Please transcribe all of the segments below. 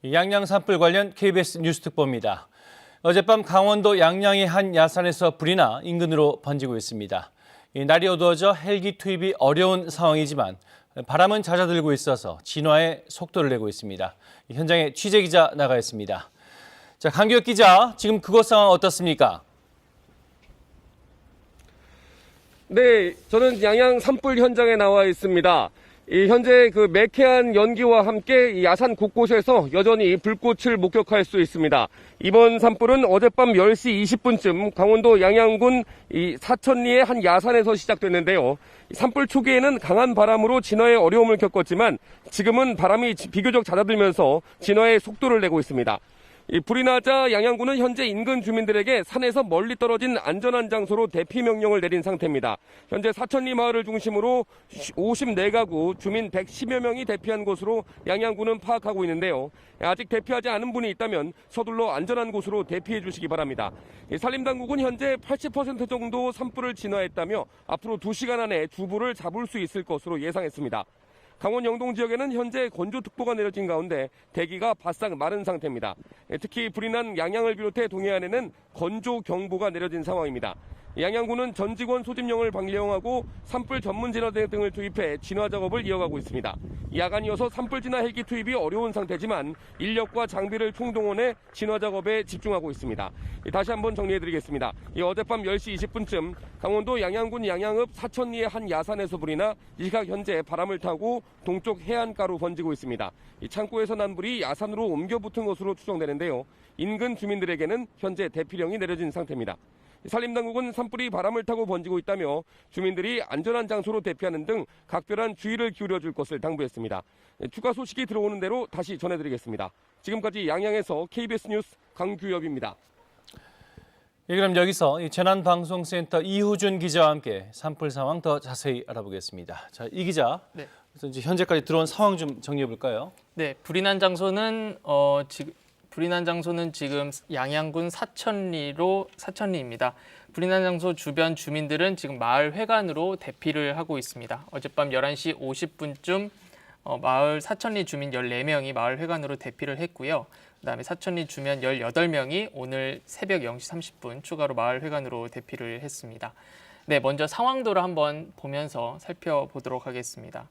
양양 산불 관련 KBS 뉴스 특보입니다. 어젯밤 강원도 양양의 한 야산에서 불이 나 인근으로 번지고 있습니다. 날이 어두워져 헬기 투입이 어려운 상황이지만 바람은 잦아들고 있어서 진화에 속도를 내고 있습니다. 현장에 취재 기자 나가 있습니다. 자, 강기혁 기자, 지금 그곳 상황 어떻습니까? 네, 저는 양양 산불 현장에 나와 있습니다. 현재 그 매캐한 연기와 함께 이 야산 곳곳에서 여전히 불꽃을 목격할 수 있습니다. 이번 산불은 어젯밤 10시 20분쯤 강원도 양양군 사천리의 한 야산에서 시작됐는데요. 산불 초기에는 강한 바람으로 진화에 어려움을 겪었지만 지금은 바람이 비교적 잦아들면서 진화에 속도를 내고 있습니다. 불이 나자 양양군은 현재 인근 주민들에게 산에서 멀리 떨어진 안전한 장소로 대피 명령을 내린 상태입니다. 현재 사천리 마을을 중심으로 54가구 주민 110여 명이 대피한 곳으로 양양군은 파악하고 있는데요. 아직 대피하지 않은 분이 있다면 서둘러 안전한 곳으로 대피해 주시기 바랍니다. 산림당국은 현재 80% 정도 산불을 진화했다며 앞으로 2시간 안에 주부를 잡을 수 있을 것으로 예상했습니다. 강원 영동 지역에는 현재 건조특보가 내려진 가운데 대기가 바싹 마른 상태입니다. 특히 불이 난 양양을 비롯해 동해안에는 건조경보가 내려진 상황입니다. 양양군은 전 직원 소집령을 발령하고 산불 전문 진화대 등을 투입해 진화 작업을 이어가고 있습니다. 야간이어서 산불 진화 헬기 투입이 어려운 상태지만 인력과 장비를 총동원해 진화 작업에 집중하고 있습니다. 다시 한번 정리해드리겠습니다. 어젯밤 10시 20분쯤 강원도 양양군 양양읍 사천리의 한 야산에서 불이 나 이 시각 현재 바람을 타고 동쪽 해안가로 번지고 있습니다. 창고에서 난 불이 야산으로 옮겨 붙은 것으로 추정되는데요. 인근 주민들에게는 현재 대피령이 내려진 상태입니다. 산림당국은 산불이 바람을 타고 번지고 있다며 주민들이 안전한 장소로 대피하는 등 각별한 주의를 기울여 줄 것을 당부했습니다. 추가 소식이 들어오는 대로 다시 전해드리겠습니다. 지금까지 양양에서 KBS 뉴스 강규엽입니다. 그럼 여기서 재난방송센터 이후준 기자와 함께 산불 상황 더 자세히 알아보겠습니다. 자, 이 기자, 네. 그래서 이제 현재까지 들어온 상황 좀 정리해 볼까요? 네, 불이 난 장소는 지금 양양군 사천리입니다. 불이 난 장소 주변 주민들은 지금 마을 회관으로 대피를 하고 있습니다. 어젯밤 11시 50분쯤 마을 사천리 주민 14명이 마을 회관으로 대피를 했고요. 그다음에 사천리 주민 18명이 오늘 새벽 0시 30분 추가로 마을 회관으로 대피를 했습니다. 네, 먼저 상황도를 한번 보면서 살펴보도록 하겠습니다.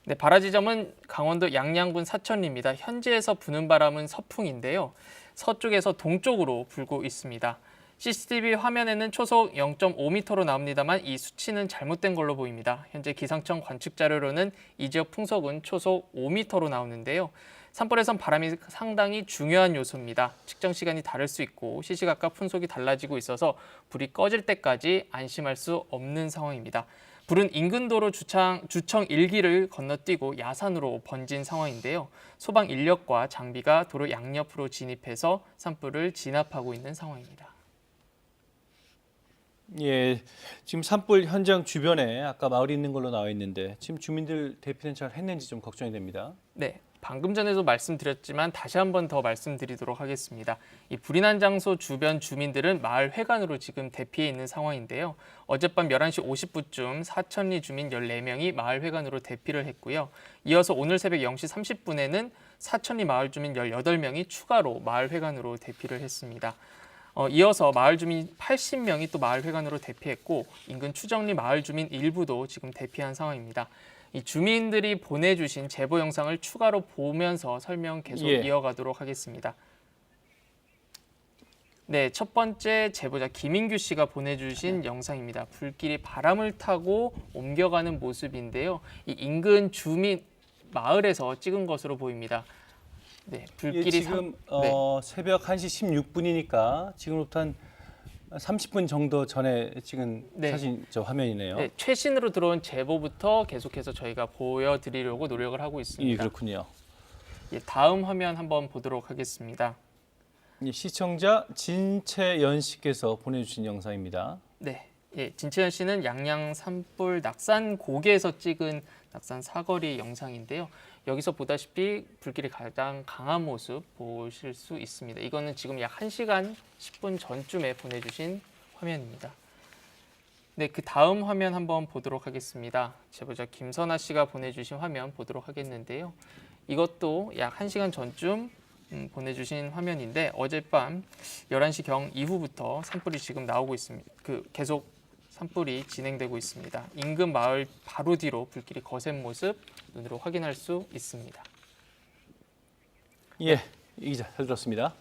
네, 발화지점은 강원도 양양군 사천리입니다. 현지에서 부는 바람은 서풍인데요. 서쪽에서 동쪽으로 불고 있습니다. CCTV 화면에는 초속 0.5m로 나옵니다만 이 수치는 잘못된 걸로 보입니다. 현재 기상청 관측 자료로는 이 지역 풍속은 초속 5m로 나오는데요. 산불에선 바람이 상당히 중요한 요소입니다. 측정 시간이 다를 수 있고 시시각각 풍속이 달라지고 있어서 불이 꺼질 때까지 안심할 수 없는 상황입니다. 불은 인근 도로 주청 1기를 건너뛰고 야산으로 번진 상황인데요. 소방 인력과 장비가 도로 양옆으로 진입해서 산불을 진압하고 있는 상황입니다. 예, 지금 산불 현장 주변에 아까 마을이 있는 걸로 나와 있는데 지금 주민들 대피는 잘 했는지 좀 걱정이 됩니다. 네, 방금 전에도 말씀드렸지만 다시 한 번 더 말씀드리도록 하겠습니다. 이 불이 난 장소 주변 주민들은 마을 회관으로 지금 대피해 있는 상황인데요. 어젯밤 11시 50분쯤 사천리 주민 14명이 마을 회관으로 대피를 했고요. 이어서 오늘 새벽 0시 30분에는 사천리 마을 주민 18명이 추가로 마을 회관으로 대피를 했습니다. 이어서 마을 주민 80명이 또 마을 회관으로 대피했고 인근 추정리 마을 주민 일부도 지금 대피한 상황입니다. 이 주민들이 보내주신 제보 영상을 추가로 보면서 설명 계속 이어가도록 하겠습니다. 네, 첫 번째 제보자 김인규 씨가 보내주신 영상입니다. 불길이 바람을 타고 옮겨가는 모습인데요. 이 인근 주민 마을에서 찍은 것으로 보입니다. 네, 불길이 지금 새벽 1시 16분이니까 지금부터 한 30분 정도 전에 찍은 사진 화면이네요. 네, 최신으로 들어온 제보부터 계속해서 저희가 보여드리려고 노력을 하고 있습니다. 예, 그렇군요. 예, 다음 화면 한번 보도록 하겠습니다. 시청자 진채연 씨께서 보내주신 영상입니다. 네, 예, 진채연 씨는 양양 산불 낙산 고개에서 찍은 낙산 사거리 영상인데요. 여기서 보다시피 불길이 가장 강한 모습 보실 수 있습니다. 이거는 지금 약 1시간 10분 전쯤에 보내주신 화면입니다. 네, 그 다음 화면 한번 보도록 하겠습니다. 제보자 김선아 씨가 보내주신 화면 보도록 하겠는데요. 이것도 약 1시간 전쯤 보내주신 화면인데 어젯밤 11시 경 이후부터 산불이 지금 나오고 있습니다. 계속 산불이 진행되고 있습니다. 인근 마을 바로 뒤로 불길이 거센 모습 눈으로 확인할 수 있습니다. 예, 이 기자 잘 들었습니다.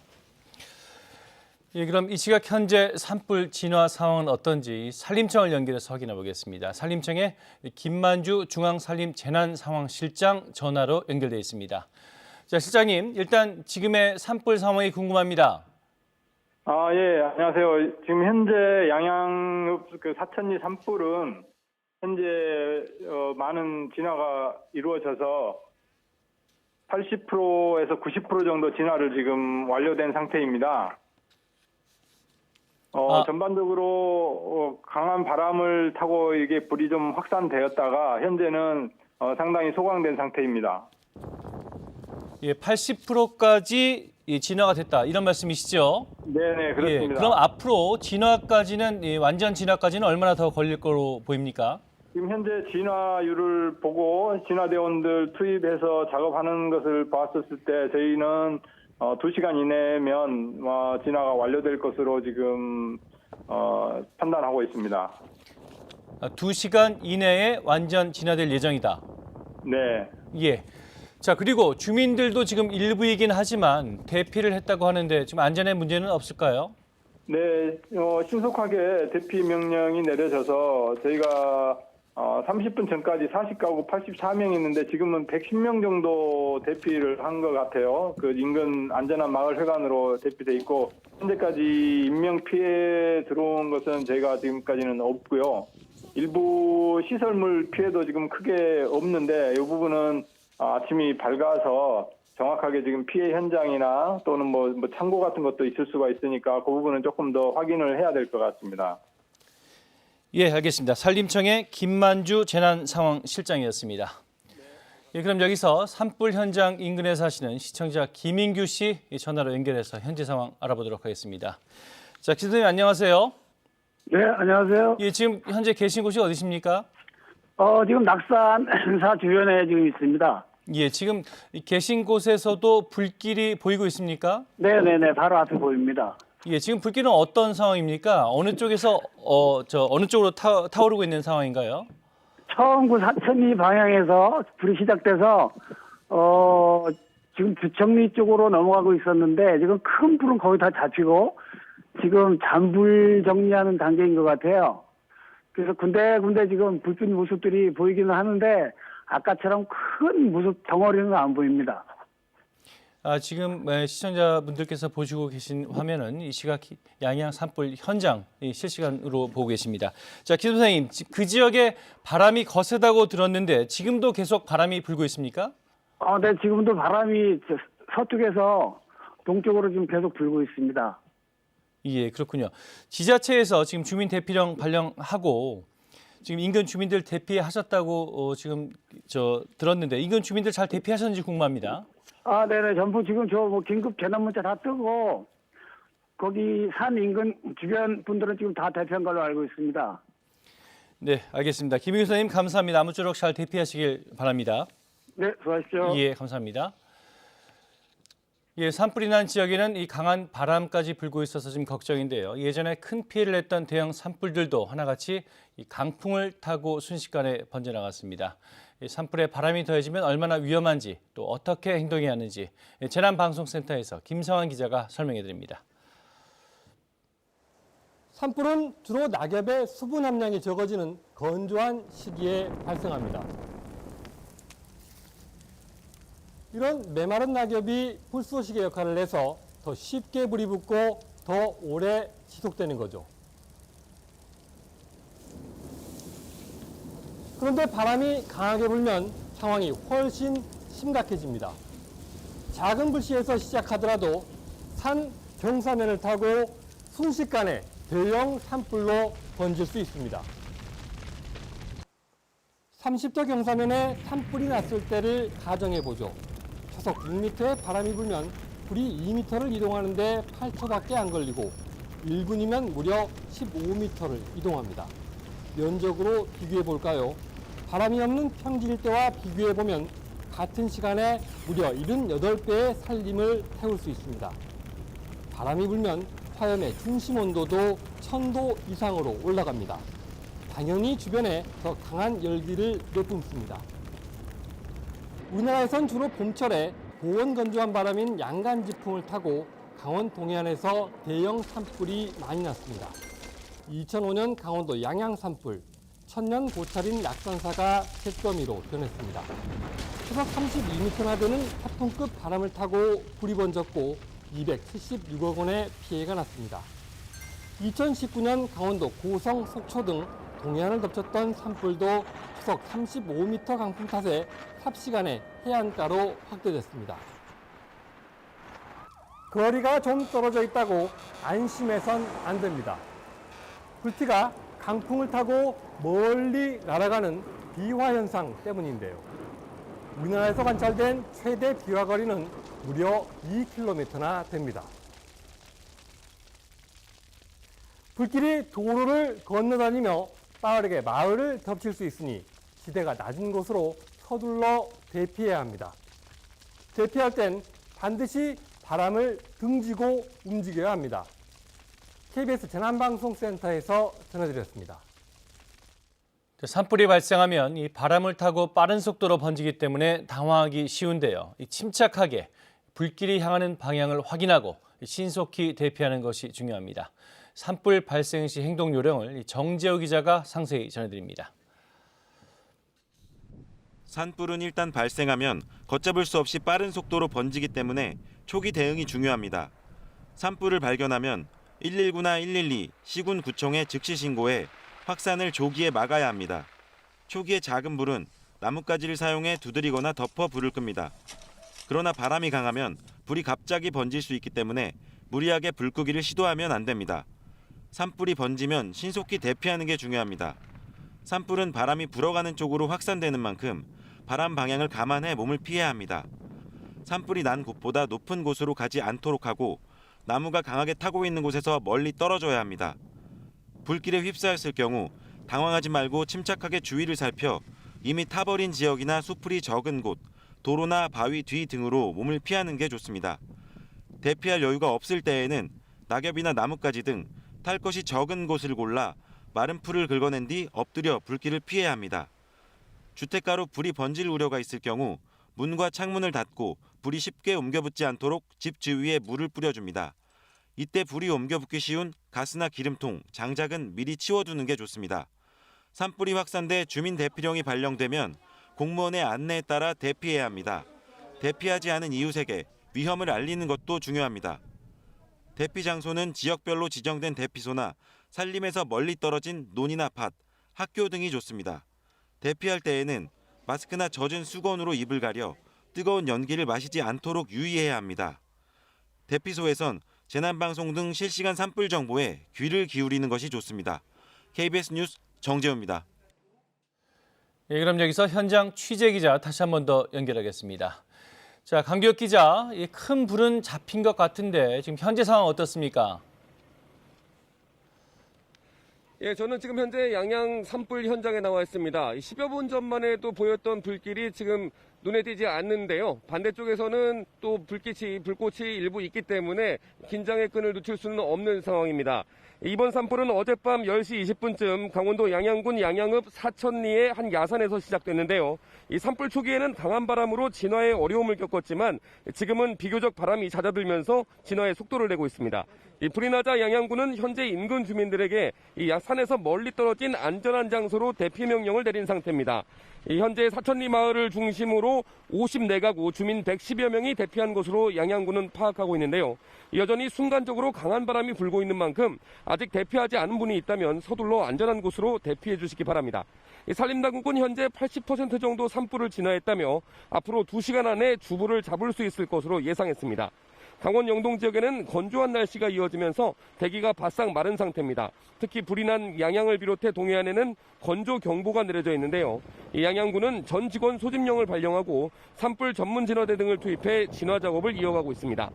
예, 그럼 이 시각 현재 산불 진화 상황은 어떤지 산림청을 연결해서 확인해 보겠습니다. 산림청의 김만주 중앙산림재난상황실장 전화로 연결돼 있습니다. 자, 실장님, 일단 지금의 산불 상황이 궁금합니다. 예, 안녕하세요. 지금 현재 양양읍 사천리 산불은 현재 많은 진화가 이루어져서 80%에서 90% 정도 진화를 지금 완료된 상태입니다. 전반적으로 강한 바람을 타고 이게 불이 좀 확산되었다가 현재는 상당히 소강된 상태입니다. 예, 80%까지 진화가 됐다 이런 말씀이시죠? 네네, 그렇습니다. 예, 그럼 앞으로 진화까지는 완전 진화까지는 얼마나 더 걸릴 거로 보입니까? 지금 현재 진화율을 보고 진화대원들 투입해서 작업하는 것을 봤었을 때 저희는 2시간 이내면 진화가 완료될 것으로 지금 판단하고 있습니다. 2시간 이내에 완전 진화될 예정이다. 네. 예. 자, 그리고 주민들도 지금 일부이긴 하지만 대피를 했다고 하는데 지금 안전에 문제는 없을까요? 네, 신속하게 대피 명령이 내려져서 저희가 30분 전까지 40가구 84명 있는데 지금은 110명 정도 대피를 한 것 같아요. 그 인근 안전한 마을 회관으로 대피돼 있고 현재까지 인명 피해 들어온 것은 저희가 지금까지는 없고요. 일부 시설물 피해도 지금 크게 없는데 이 부분은 아침이 밝아서 정확하게 지금 피해 현장이나 또는 뭐 창고 같은 것도 있을 수가 있으니까 그 부분은 조금 더 확인을 해야 될 것 같습니다. 예, 알겠습니다. 산림청의 김만주 재난상황실장이었습니다. 예, 그럼 여기서 산불 현장 인근에 사시는 시청자 김인규 씨 전화로 연결해서 현재 상황 알아보도록 하겠습니다. 자, 기자님 안녕하세요. 네, 안녕하세요. 예, 지금 현재 계신 곳이 어디십니까? 지금 낙산사 주변에 지금 있습니다. 예, 지금 계신 곳에서도 불길이 보이고 있습니까? 네네네, 바로 앞에 보입니다. 예, 지금 불길은 어떤 상황입니까? 어느 쪽에서 어느 쪽으로 타오르고 있는 상황인가요? 처음 그 사천리 방향에서 불이 시작돼서 지금 부청리 쪽으로 넘어가고 있었는데 지금 큰 불은 거의 다 잡히고 지금 잔불 정리하는 단계인 것 같아요. 그래서 군데군데 지금 불빛 모습들이 보이기는 하는데 아까처럼 큰 모습 덩어리는 안 보입니다. 지금 시청자분들께서 보시고 계신 화면은 이 시각 양양 산불 현장 실시간으로 보고 계십니다. 자, 기 선생님, 그 지역에 바람이 거세다고 들었는데 지금도 계속 바람이 불고 있습니까? 네, 지금도 바람이 서쪽에서 동쪽으로 지금 계속 불고 있습니다. 예, 그렇군요. 지자체에서 지금 주민 대피령 발령하고 지금 인근 주민들 대피하셨다고 지금 들었는데 인근 주민들 잘 대피하셨는지 궁금합니다. 네네. 전부 지금 긴급 재난 문자 다 뜨고 거기 산 인근 주변 분들은 지금 다 대피한 걸로 알고 있습니다. 네, 알겠습니다. 김인규 선생님 감사합니다. 아무쪼록 잘 대피하시길 바랍니다. 네, 수고하십시오. 예, 감사합니다. 예, 산불이 난 지역에는 이 강한 바람까지 불고 있어서 지금 걱정인데요. 예전에 큰 피해를 냈던 대형 산불들도 하나같이 이 강풍을 타고 순식간에 번져나갔습니다. 이 산불에 바람이 더해지면 얼마나 위험한지 또 어떻게 행동해야 하는지 재난방송센터에서 김성환 기자가 설명해 드립니다. 산불은 주로 낙엽의 수분 함량이 적어지는 건조한 시기에 발생합니다. 이런 메마른 낙엽이 불쏘시개 역할을 해서 더 쉽게 불이 붙고 더 오래 지속되는 거죠. 그런데 바람이 강하게 불면 상황이 훨씬 심각해집니다. 작은 불씨에서 시작하더라도 산 경사면을 타고 순식간에 대형 산불로 번질 수 있습니다. 30도 경사면에 산불이 났을 때를 가정해 보죠. 초속 6m의 바람이 불면 불이 2m를 이동하는데 8초밖에 안 걸리고 1분이면 무려 15m를 이동합니다. 면적으로 비교해 볼까요? 바람이 없는 평지일 때와 비교해 보면 같은 시간에 무려 78배의 산림을 태울 수 있습니다. 바람이 불면 화염의 중심 온도도 1000도 이상으로 올라갑니다. 당연히 주변에 더 강한 열기를 내뿜습니다. 우리나라에선 주로 봄철에 보온건조한 바람인 양간지풍을 타고 강원 동해안에서 대형 산불이 많이 났습니다. 2005년 강원도 양양 산불, 천년 고찰인 낙산사가 잿더미로 변했습니다. 초속 32m나 되는 태풍급 바람을 타고 불이 번졌고 276억 원의 피해가 났습니다. 2019년 강원도 고성, 속초 등 동해안을 덮쳤던 산불도 초속 35m 강풍 탓에 삽시간에 해안가로 확대됐습니다. 거리가 좀 떨어져 있다고 안심해선 안 됩니다. 불티가 강풍을 타고 멀리 날아가는 비화 현상 때문인데요. 우리나라에서 관찰된 최대 비화 거리는 무려 2km나 됩니다. 불길이 도로를 건너다니며 빠르게 마을을 덮칠 수 있으니 지대가 낮은 곳으로 서둘러 대피해야 합니다. 대피할 땐 반드시 바람을 등지고 움직여야 합니다. KBS 재난방송센터에서 전해드렸습니다. 산불이 발생하면 이 바람을 타고 빠른 속도로 번지기 때문에 당황하기 쉬운데요. 침착하게 불길이 향하는 방향을 확인하고 신속히 대피하는 것이 중요합니다. 산불 발생 시 행동 요령을 정재호 기자가 상세히 전해드립니다. 산불은 일단 발생하면 걷잡을 수 없이 빠른 속도로 번지기 때문에 초기 대응이 중요합니다. 산불을 발견하면 119나 112, 시군구청에 즉시 신고해 확산을 조기에 막아야 합니다. 초기에 작은 불은 나뭇가지를 사용해 두드리거나 덮어 불을 끕니다. 그러나 바람이 강하면 불이 갑자기 번질 수 있기 때문에 무리하게 불 끄기를 시도하면 안 됩니다. 산불이 번지면 신속히 대피하는 게 중요합니다. 산불은 바람이 불어가는 쪽으로 확산되는 만큼 바람 방향을 감안해 몸을 피해야 합니다. 산불이 난 곳보다 높은 곳으로 가지 않도록 하고 나무가 강하게 타고 있는 곳에서 멀리 떨어져야 합니다. 불길에 휩싸였을 경우 당황하지 말고 침착하게 주위를 살펴 이미 타버린 지역이나 수풀이 적은 곳, 도로나 바위 뒤 등으로 몸을 피하는 게 좋습니다. 대피할 여유가 없을 때에는 낙엽이나 나뭇가지 등 탈 것이 적은 곳을 골라 마른 풀을 긁어낸 뒤 엎드려 불길을 피해야 합니다. 주택가로 불이 번질 우려가 있을 경우 문과 창문을 닫고 불이 쉽게 옮겨붙지 않도록 집 주위에 물을 뿌려줍니다. 이때 불이 옮겨붙기 쉬운 가스나 기름통, 장작은 미리 치워두는 게 좋습니다. 산불이 확산돼 주민 대피령이 발령되면 공무원의 안내에 따라 대피해야 합니다. 대피하지 않은 이웃에게 위험을 알리는 것도 중요합니다. 대피 장소는 지역별로 지정된 대피소나 산림에서 멀리 떨어진 논이나 밭, 학교 등이 좋습니다. 대피할 때에는 마스크나 젖은 수건으로 입을 가려 뜨거운 연기를 마시지 않도록 유의해야 합니다. 대피소에선 재난방송 등 실시간 산불 정보에 귀를 기울이는 것이 좋습니다. KBS 뉴스 정재호입니다. 예, 그럼 여기서 현장 취재 기자 다시 한 번 더 연결하겠습니다. 자, 강기혁 기자, 이 큰 불은 잡힌 것 같은데 지금 현재 상황 어떻습니까? 예, 저는 지금 현재 양양 산불 현장에 나와 있습니다. 10여 분 전만 해도 보였던 불길이 지금 눈에 띄지 않는데요. 반대쪽에서는 또 불꽃이 일부 있기 때문에 긴장의 끈을 놓칠 수는 없는 상황입니다. 이번 산불은 어젯밤 10시 20분쯤 강원도 양양군 양양읍 사천리의 한 야산에서 시작됐는데요. 이 산불 초기에는 강한 바람으로 진화에 어려움을 겪었지만 지금은 비교적 바람이 잦아들면서 진화에 속도를 내고 있습니다. 이 불이 나자 양양군은 현재 인근 주민들에게 이 야산에서 멀리 떨어진 안전한 장소로 대피 명령을 내린 상태입니다. 현재 사천리 마을을 중심으로 54가구 주민 110여 명이 대피한 것으로 양양군은 파악하고 있는데요. 여전히 순간적으로 강한 바람이 불고 있는 만큼 아직 대피하지 않은 분이 있다면 서둘러 안전한 곳으로 대피해 주시기 바랍니다. 산림당국은 현재 80% 정도 산불을 진화했다며 앞으로 2시간 안에 주부를 잡을 수 있을 것으로 예상했습니다. 강원 영동 지역에는 건조한 날씨가 이어지면서 대기가 바싹 마른 상태입니다. 특히 불이 난 양양을 비롯해 동해안에는 건조 경보가 내려져 있는데요. 이 양양군은 전 직원 소집령을 발령하고 산불 전문 진화대 등을 투입해 진화 작업을 이어가고 있습니다.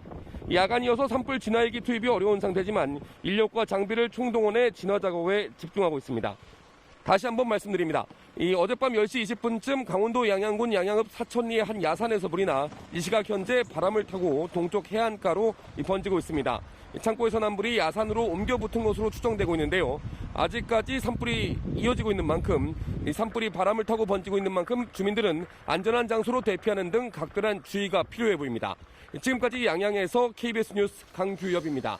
야간이어서 산불 진화헬기 투입이 어려운 상태지만 인력과 장비를 총동원해 진화 작업에 집중하고 있습니다. 다시 한번 말씀드립니다. 이 어젯밤 10시 20분쯤 강원도 양양군 양양읍 사천리의 한 야산에서 불이 나 이 시각 현재 바람을 타고 동쪽 해안가로 번지고 있습니다. 창고에서 난 불이 야산으로 옮겨 붙은 것으로 추정되고 있는데요. 아직까지 산불이 이어지고 있는 만큼 이 산불이 바람을 타고 번지고 있는 만큼 주민들은 안전한 장소로 대피하는 등 각별한 주의가 필요해 보입니다. 지금까지 양양에서 KBS 뉴스 강규엽입니다.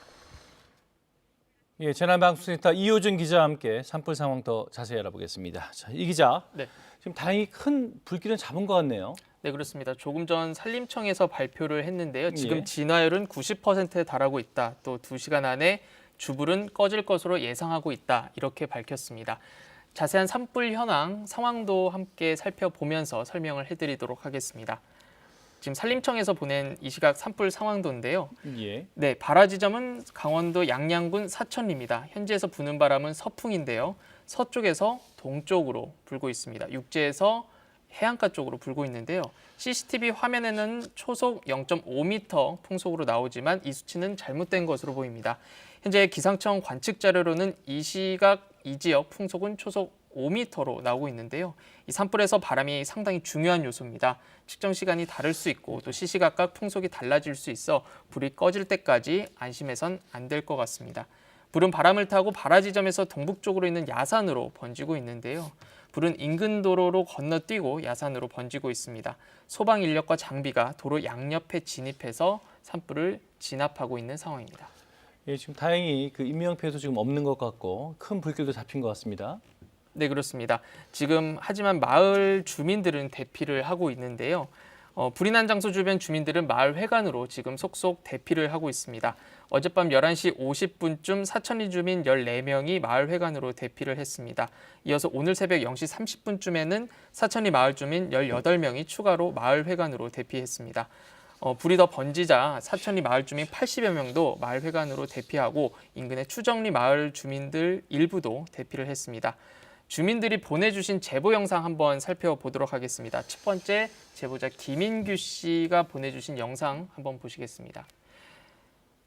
예, 재난방송센터 이호준 기자와 함께 산불 상황 더 자세히 알아보겠습니다. 자, 이 기자, 네. 지금 다행히 큰 불길은 잡은 것 같네요. 네, 그렇습니다. 조금 전 산림청에서 발표를 했는데요. 지금 예. 진화율은 90%에 달하고 있다. 또 2시간 안에 주불은 꺼질 것으로 예상하고 있다. 이렇게 밝혔습니다. 자세한 산불 현황, 상황도 함께 살펴보면서 설명을 해드리도록 하겠습니다. 지금 산림청에서 보낸 이 시각 산불 상황도인데요. 예. 네, 발화 지점은 강원도 양양군 사천리입니다. 현지에서 부는 바람은 서풍인데요. 서쪽에서 동쪽으로 불고 있습니다. 육지에서 해안가 쪽으로 불고 있는데요. CCTV 화면에는 초속 0.5m 풍속으로 나오지만 이 수치는 잘못된 것으로 보입니다. 현재 기상청 관측 자료로는 이 시각 이 지역 풍속은 초속 5m로 나오고 있는데요. 이 산불에서 바람이 상당히 중요한 요소입니다. 측정 시간이 다를 수 있고 또 시시각각 풍속이 달라질 수 있어 불이 꺼질 때까지 안심해선 안 될 것 같습니다. 불은 바람을 타고 발화 지점에서 동북쪽으로 있는 야산으로 번지고 있는데요. 불은 인근 도로로 건너뛰고 야산으로 번지고 있습니다. 소방 인력과 장비가 도로 양옆에 진입해서 산불을 진압하고 있는 상황입니다. 예, 지금 다행히 그 인명 피해도 지금 없는 것 같고 큰 불길도 잡힌 것 같습니다. 네, 그렇습니다. 지금 하지만 마을 주민들은 대피를 하고 있는데요. 불이 난 장소 주변 주민들은 마을 회관으로 지금 속속 대피를 하고 있습니다. 어젯밤 11시 50분쯤 사천리 주민 14명이 마을 회관으로 대피를 했습니다. 이어서 오늘 새벽 0시 30분쯤에는 사천리 마을 주민 18명이 추가로 마을 회관으로 대피했습니다. 불이 더 번지자 사천리 마을 주민 80여 명도 마을 회관으로 대피하고 인근의 추정리 마을 주민들 일부도 대피를 했습니다. 주민들이 보내주신 제보 영상 한번 살펴보도록 하겠습니다. 첫 번째 제보자 김인규 씨가 보내주신 영상 한번 보시겠습니다.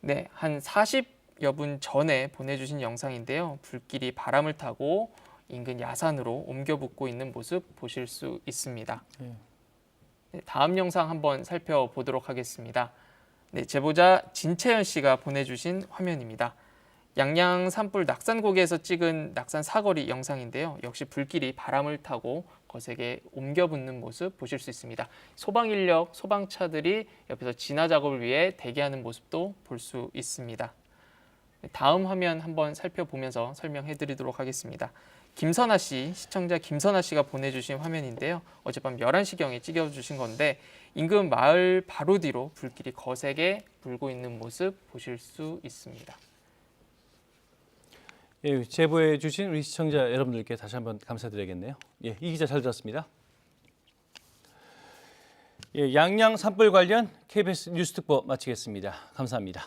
네, 한 40여 분 전에 보내주신 영상인데요. 불길이 바람을 타고 인근 야산으로 옮겨 붙고 있는 모습 보실 수 있습니다. 네, 다음 영상 한번 살펴보도록 하겠습니다. 네, 제보자 진채연 씨가 보내주신 화면입니다. 양양 산불 낙산고개에서 찍은 낙산 사거리 영상인데요. 역시 불길이 바람을 타고 거세게 옮겨 붙는 모습 보실 수 있습니다. 소방 인력, 소방차들이 옆에서 진화 작업을 위해 대기하는 모습도 볼 수 있습니다. 다음 화면 한번 살펴보면서 설명해 드리도록 하겠습니다. 김선아 씨, 시청자 김선아 씨가 보내주신 화면인데요. 어젯밤 11시경에 찍어주신 건데 인근 마을 바로 뒤로 불길이 거세게 불고 있는 모습 보실 수 있습니다. 예, 제보해 주신 우리 시청자 여러분들께 다시 한번 감사드리겠네요. 예, 이 기자 잘 들었습니다. 예, 양양 산불 관련 KBS 뉴스 특보 마치겠습니다. 감사합니다.